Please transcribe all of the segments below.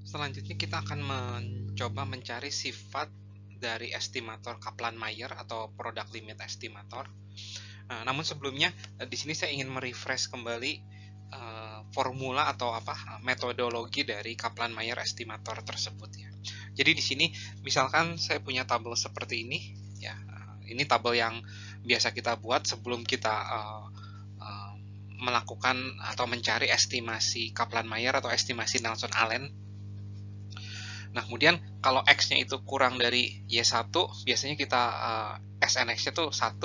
Selanjutnya kita akan mencoba mencari sifat dari estimator Kaplan-Meier atau product limit estimator. Namun sebelumnya di sini saya ingin merefresh kembali formula atau metodologi dari Kaplan-Meier estimator tersebut ya. Jadi di sini misalkan saya punya tabel seperti ini ya. Ini tabel yang biasa kita buat sebelum kita melakukan atau mencari estimasi Kaplan-Meier atau estimasi Nelson-Allen. Nah, kemudian kalau X-nya itu kurang dari Y1, biasanya kita SNX-nya tuh 1.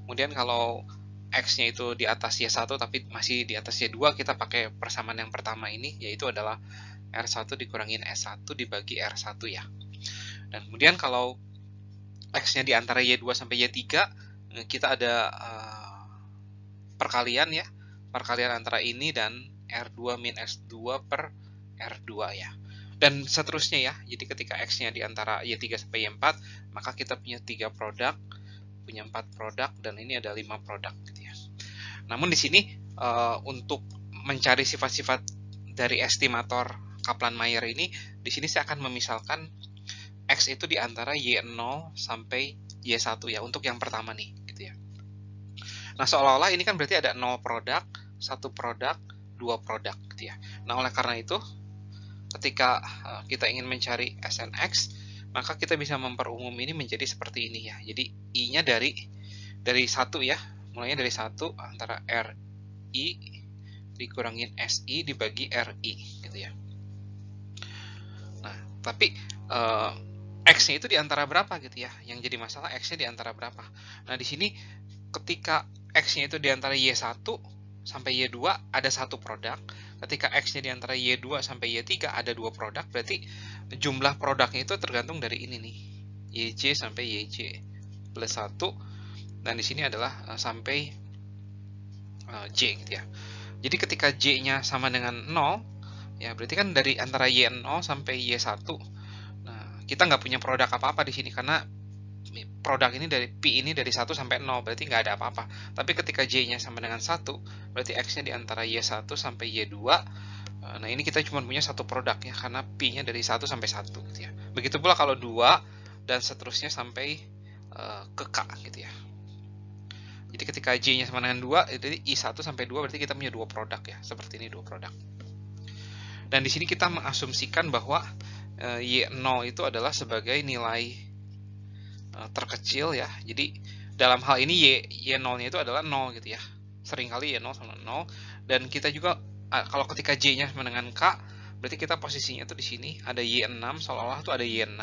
Kemudian kalau X-nya itu di atas Y1 tapi masih di atas Y2, kita pakai persamaan yang pertama ini, yaitu adalah R1 dikurangin S1 dibagi R1 ya. Dan kemudian kalau X-nya di antara Y2 sampai Y3, kita ada perkalian ya. Perkalian antara ini dan R2 min S2 per R2 ya. Dan seterusnya ya. Jadi ketika X-nya di antara Y3 sampai Y4, maka kita punya 3 produk, punya 4 produk, dan ini ada 5 produk gitu ya. Namun di sini untuk mencari sifat-sifat dari estimator Kaplan-Meier ini, di sini saya akan memisalkan X itu di antara Y0 sampai Y1 ya, untuk yang pertama nih gitu ya. Nah, seolah-olah ini kan berarti ada 0 produk, 1 produk, 2 produk gitu ya. Nah, oleh karena itu ketika kita ingin mencari SNX, maka kita bisa memperumum ini menjadi seperti ini ya. Jadi I-nya dari 1 ya. Mulainya dari 1 antara RI dikurangin SI dibagi RI gitu ya. Nah, tapi X-nya itu di antara berapa gitu ya. Yang jadi masalah X-nya di antara berapa. Nah, di sini ketika X-nya itu di antara Y1 sampai Y2 ada 1 produk. Ketika X-nya di antara Y2 sampai Y3 ada 2 produk, berarti jumlah produknya itu tergantung dari ini nih. YJ sampai YJ plus 1, dan di sini adalah sampai J gitu ya. Jadi ketika J-nya sama dengan 0, ya berarti kan dari antara Y0 sampai Y1. Nah, kita nggak punya produk apa-apa di sini karena produk ini dari P ini dari 1 sampai 0, berarti nggak ada apa-apa. Tapi ketika J-nya sama dengan 1, berarti X-nya di antara Y1 sampai Y2. Nah, ini kita cuma punya 1 produk ya, karena P-nya dari 1 sampai 1 gitu ya. Begitu pula kalau 2 dan seterusnya sampai ke K gitu ya. Jadi ketika J-nya sama dengan 2, jadi I1 sampai 2 berarti kita punya 2 produk ya. Seperti ini 2 produk. Dan di sini kita mengasumsikan bahwa Y0 itu adalah sebagai nilai terkecil ya. Jadi dalam hal ini Y0-nya itu adalah 0 gitu ya. Seringkali Y0 sama 0. Dan kita juga kalau ketika J-nya sama dengan K, berarti kita posisinya tuh di sini ada Y6, seolah-olah tuh ada Y6,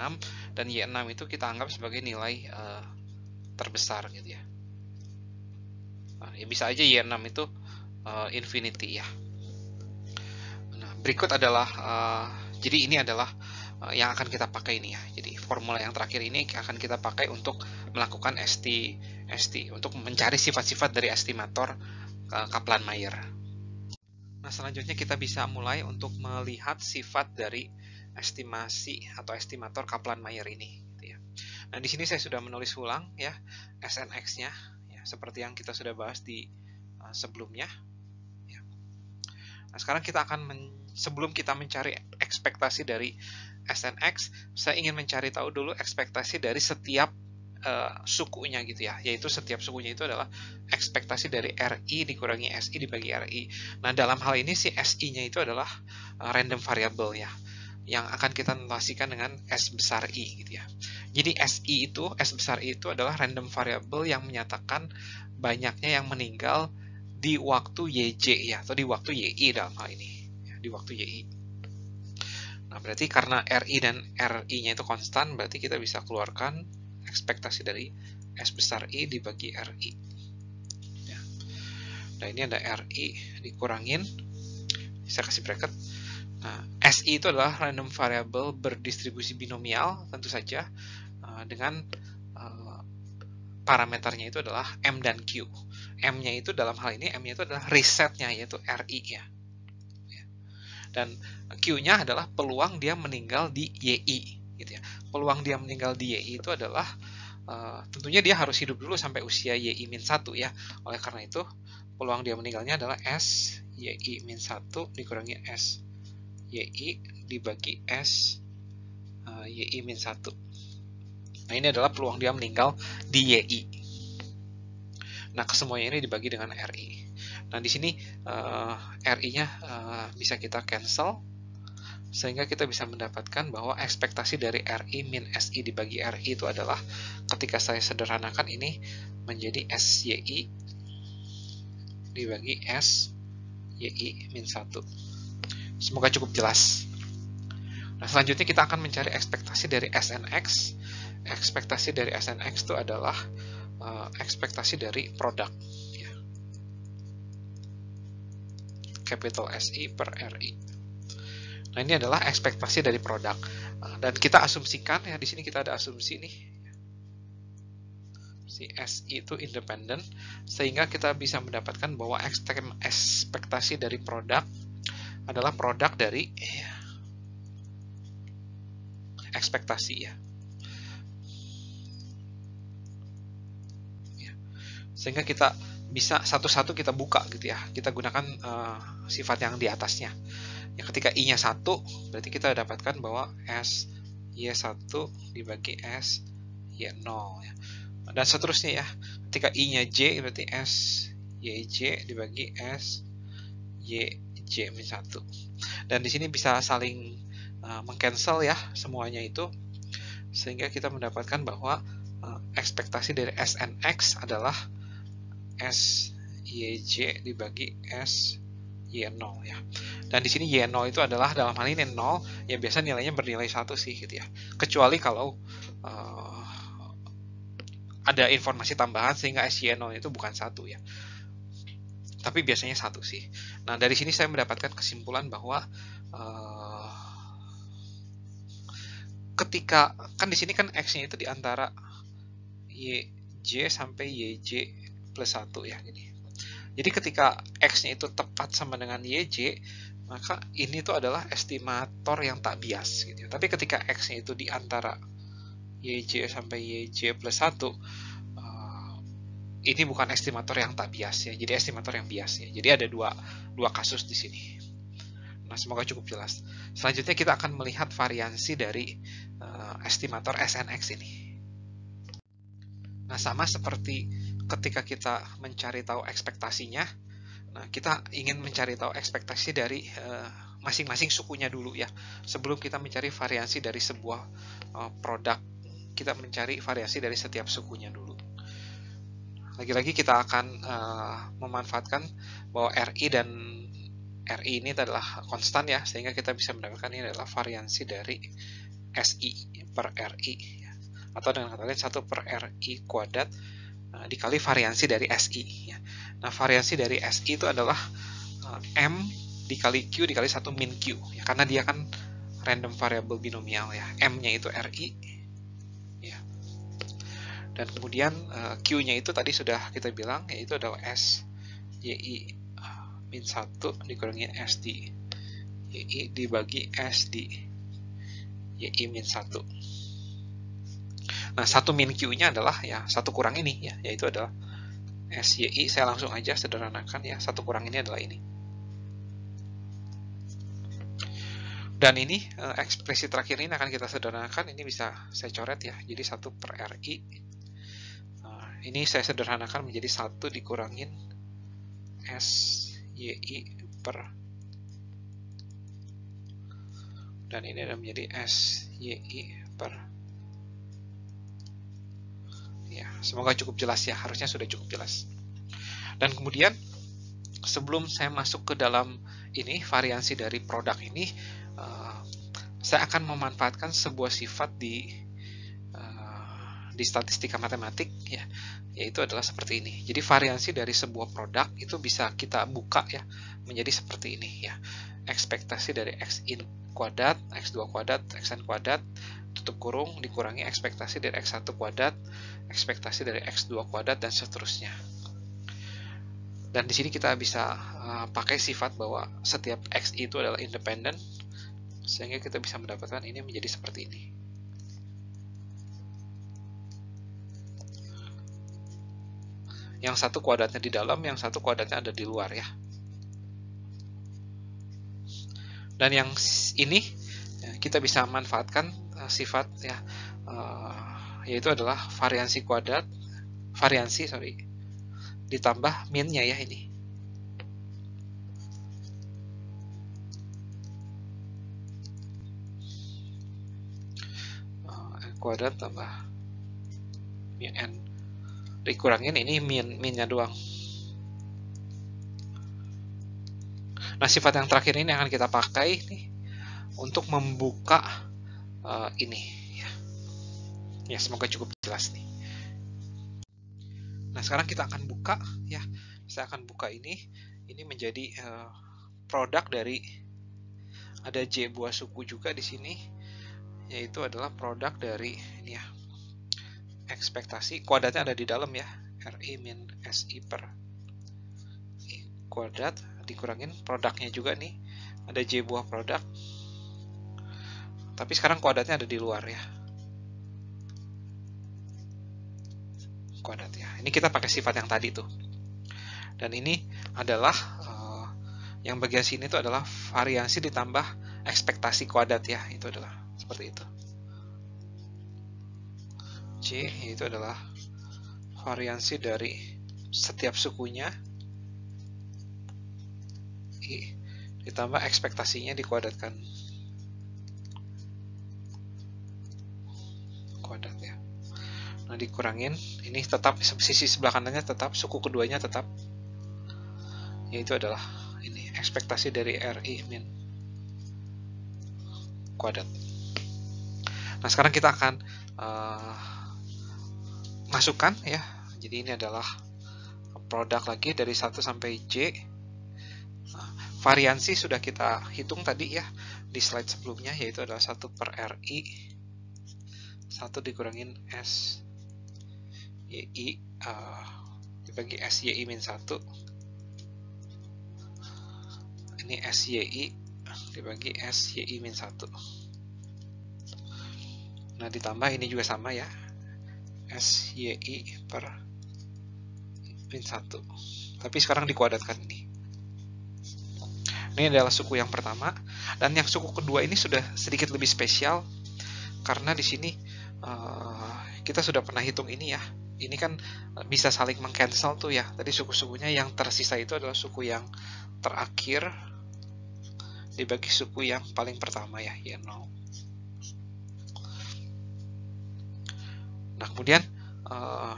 dan Y6 itu kita anggap sebagai nilai terbesar gitu ya. Nah, ya bisa aja Y6 itu infinity ya. Nah, berikut adalah jadi ini adalah yang akan kita pakai ini ya. Jadi formula yang terakhir ini akan kita pakai untuk melakukan untuk mencari sifat-sifat dari estimator Kaplan-Meier. Nah, selanjutnya kita bisa mulai untuk melihat sifat dari estimasi atau estimator Kaplan-Meier ini gitu ya. Nah, di sini saya sudah menulis ulang ya SNX-nya ya, seperti yang kita sudah bahas di sebelumnya. Ya. Nah, sekarang kita akan sebelum kita mencari ekspektasi dari SNX, saya ingin mencari tahu dulu ekspektasi dari setiap sukunya gitu ya, yaitu setiap sukunya itu adalah ekspektasi dari RI dikurangi SI dibagi RI. Nah, dalam hal ini si SI-nya itu adalah random variable ya, yang akan kita notasikan dengan S besar I gitu ya. Jadi S besar I itu adalah random variable yang menyatakan banyaknya yang meninggal di waktu YJ ya, atau di waktu YI dalam hal ini ya, di waktu YI. Nah, berarti karena RI dan RI-nya itu konstan, berarti kita bisa keluarkan ekspektasi dari S besar I dibagi RI. Ya. Nah, ini ada RI dikurangin, saya kasih bracket. Nah, SI itu adalah random variable berdistribusi binomial, tentu saja, dengan parameternya itu adalah M dan Q. M-nya itu dalam hal ini, M-nya itu adalah resetnya, yaitu RI ya. Dan Q-nya adalah peluang dia meninggal di YI gitu ya. Peluang dia meninggal di YI itu adalah tentunya dia harus hidup dulu sampai usia YI-1 ya. Oleh karena itu peluang dia meninggalnya adalah S YI-1 dikurangi S YI dibagi S YI min 1. Nah, ini adalah peluang dia meninggal di YI. Nah, kesemuanya ini dibagi dengan RI. Nah, di sini RI-nya bisa kita cancel, sehingga kita bisa mendapatkan bahwa ekspektasi dari RI min SI dibagi RI itu adalah, ketika saya sederhanakan ini menjadi SYI dibagi SYI min 1. Semoga cukup jelas. Nah, selanjutnya kita akan mencari ekspektasi dari SNX. Ekspektasi dari SNX itu adalah ekspektasi dari produk. Ya. Capital SI per RI. Nah, ini adalah ekspektasi dari produk. Dan kita asumsikan, ya di sini kita ada asumsi nih. Si SI itu independen, sehingga kita bisa mendapatkan bahwa ekspektasi dari produk adalah produk dari ekspektasi, ya. Sehingga kita bisa satu-satu kita buka gitu ya. Kita gunakan sifat yang di atasnya. Ya, ketika I-nya 1, berarti kita dapatkan bahwa SY1 dibagi SY0 ya. Dan seterusnya ya. Ketika I-nya J, berarti SYJ dibagi SYJ min 1. Dan di sini bisa saling mengcancel ya semuanya itu, sehingga kita mendapatkan bahwa ekspektasi dari SNX adalah SYJ dibagi SY0 ya. Dan di sini Y0 itu adalah dalam hal ini 0, ya biasa nilainya bernilai 1 sih gitu ya. Kecuali kalau ada informasi tambahan sehingga SY0 itu bukan 1 ya. Tapi biasanya 1 sih. Nah, dari sini saya mendapatkan kesimpulan bahwa ketika kan di sini kan X-nya itu di antara YJ sampai YJ plus 1 ya. Jadi ketika X-nya itu tepat sama dengan YJ, maka ini tuh adalah estimator yang tak bias gitu ya. Tapi ketika X-nya itu di antara YJ sampai YJ plus 1, ini bukan estimator yang tak bias ya. Jadi estimator yang bias ya. Jadi ada dua kasus di sini. Nah, semoga cukup jelas. Selanjutnya kita akan melihat variansi dari estimator SNX ini. Nah, sama seperti ketika kita mencari tahu ekspektasinya, nah kita ingin mencari tahu ekspektasi dari masing-masing sukunya dulu ya. Sebelum kita mencari variansi dari sebuah produk, kita mencari variasi dari setiap sukunya dulu. Lagi-lagi kita akan memanfaatkan bahwa RI dan RI ini adalah konstan ya, sehingga kita bisa mendapatkan ini adalah variansi dari SI per RI ya. Atau dengan kata lain 1 per RI kuadrat dikali variansi dari SI ya. Nah, variansi dari SI itu adalah M dikali Q dikali 1 min Q ya, karena dia kan random variable binomial ya. M-nya itu RI ya. Dan kemudian Q-nya itu tadi sudah kita bilang, yaitu adalah SYI min 1 dikurangi SD YI dibagi SD YI min 1. Nah, 1 min Q-nya adalah ya 1 kurang ini ya, yaitu adalah SYI. Saya langsung aja sederhanakan ya, 1 kurang ini adalah ini. Dan ini ekspresi terakhir ini akan kita sederhanakan, ini bisa saya coret ya, jadi 1 per RI. Ini saya sederhanakan menjadi 1 dikurangin SYI per, dan ini akan menjadi SYI per. Ya, semoga cukup jelas ya, harusnya sudah cukup jelas. Dan kemudian sebelum saya masuk ke dalam ini variansi dari produk ini, saya akan memanfaatkan sebuah sifat di statistika matematik ya, yaitu adalah seperti ini. Jadi variansi dari sebuah produk itu bisa kita buka ya menjadi seperti ini ya. Ekspektasi dari X-in kuadrat, X2 kuadrat, Xn kuadrat, tutup kurung, dikurangi ekspektasi dari X1 kuadrat, ekspektasi dari X2 kuadrat, dan seterusnya. Dan di sini kita bisa pakai sifat bahwa setiap X itu adalah independen, sehingga kita bisa mendapatkan ini menjadi seperti ini. Yang satu kuadratnya di dalam, yang satu kuadratnya ada di luar ya. Dan yang ini Ya, kita bisa manfaatkan sifat ya, yaitu adalah variansi ditambah min-nya ya ini. Kuadrat tambah min n dikurangin ini min-nya doang. Nah, sifat yang terakhir ini akan kita pakai nih untuk membuka ini ya. Ya, semoga cukup jelas nih. Nah, sekarang kita akan buka ya. Saya akan buka ini menjadi produk dari, ada J buah suku juga di sini, yaitu adalah produk dari ini ya, ekspektasi kuadratnya ada di dalam ya, RI min SI per I kuadrat dikurangin produknya juga nih, ada J buah produk, tapi sekarang kuadratnya ada di luar ya, kuadrat ya. Ini kita pakai sifat yang tadi tuh, dan ini adalah yang bagian sini itu adalah variansi ditambah ekspektasi kuadrat ya, itu adalah seperti itu. J itu adalah variansi dari setiap sukunya, I ditambah ekspektasinya dikuadratkan, kuadrat ya. Nah, dikurangin ini tetap sisi sebelah kanannya tetap, suku keduanya tetap, yaitu adalah ini ekspektasi dari RI min kuadrat. Nah, sekarang kita akan masukkan ya. Jadi ini adalah produk lagi dari 1 sampai J. Nah, variansi sudah kita hitung tadi ya di slide sebelumnya, yaitu adalah 1 per RI 1 dikurangin S YI dibagi SYI min 1, ini SYI dibagi SYI min 1. Nah, ditambah ini juga sama ya, SYI per min 1, tapi sekarang dikuadratkan ini. Ini adalah suku yang pertama, dan yang suku kedua ini sudah sedikit lebih spesial karena di sini kita sudah pernah hitung ini ya. Ini kan bisa saling meng-cancel tuh ya. Tadi suku-sukunya yang tersisa itu adalah suku yang terakhir dibagi suku yang paling pertama ya, Y0. Nah, kemudian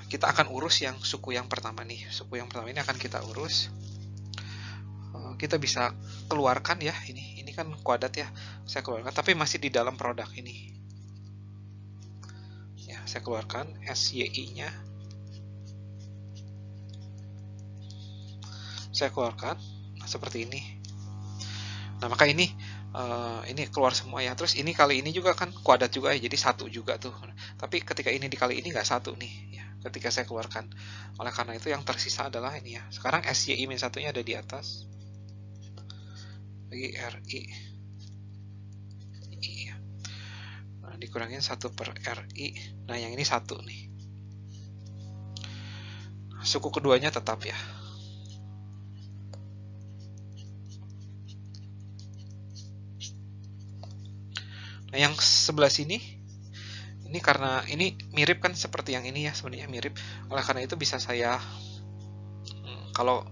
kita akan urus yang suku yang pertama nih. Suku yang pertama ini akan kita urus. Kita bisa keluarkan ya, ini kan kuadrat ya, saya keluarkan, tapi masih di dalam produk ini ya. Saya keluarkan SYI nya, saya keluarkan seperti ini. Nah, maka ini keluar semua ya. Terus ini kali ini juga kan kuadrat juga ya, jadi 1 juga tuh. Tapi ketika ini dikali ini nggak 1 nih ya, ketika saya keluarkan. Oleh karena itu yang tersisa adalah ini ya. Sekarang SYI min 1-nya ada di atas bagi RI ya. Nah, dikurangin 1 per RI. Nah, yang ini 1 nih. Suku keduanya tetap ya. Nah, yang sebelah sini ini karena ini mirip kan seperti yang ini ya, sebenarnya mirip. Oleh karena itu bisa saya kalau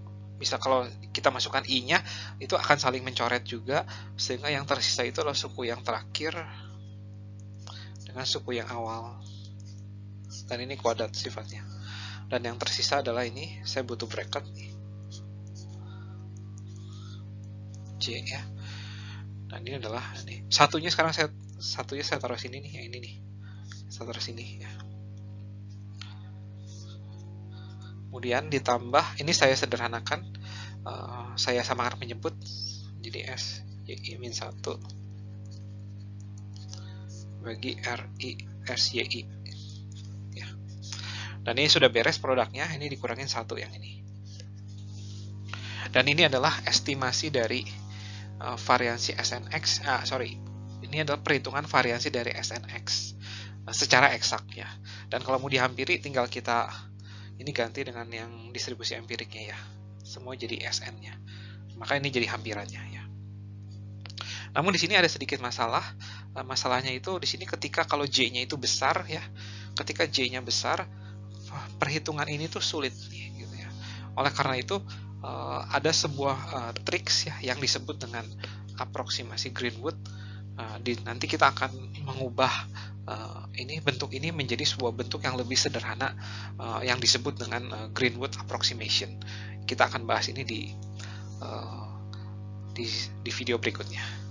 kita masukkan I-nya itu akan saling mencoret juga, sehingga yang tersisa itu adalah suku yang terakhir dengan suku yang awal, dan ini kuadrat sifatnya. Dan yang tersisa adalah ini, saya butuh bracket nih, J ya. Dan ini adalah ini satunya, sekarang satunya saya taruh sini nih, yang ini nih saya taruh sini ya. Kemudian ditambah, ini saya sederhanakan, saya samakan penyebut jadi S YI min 1 bagi RI SYI ya. Dan ini sudah beres produknya, ini dikurangin 1 yang ini. Dan ini adalah estimasi dari variansi SNX, ini adalah perhitungan variansi dari SNX secara eksak ya. Dan kalau mau dihampiri tinggal kita ini ganti dengan yang distribusi empiriknya ya, semua jadi SN-nya, maka ini jadi hampirannya ya. Namun di sini ada sedikit masalah. Masalahnya itu di sini ketika kalau J-nya itu besar ya, ketika J-nya besar, perhitungan ini tuh sulit gitu ya. Oleh karena itu ada sebuah triks ya yang disebut dengan aproksimasi Greenwood. Nanti kita akan mengubah bentuk ini menjadi sebuah bentuk yang lebih sederhana yang disebut dengan Greenwood approximation. Kita akan bahas ini di video berikutnya.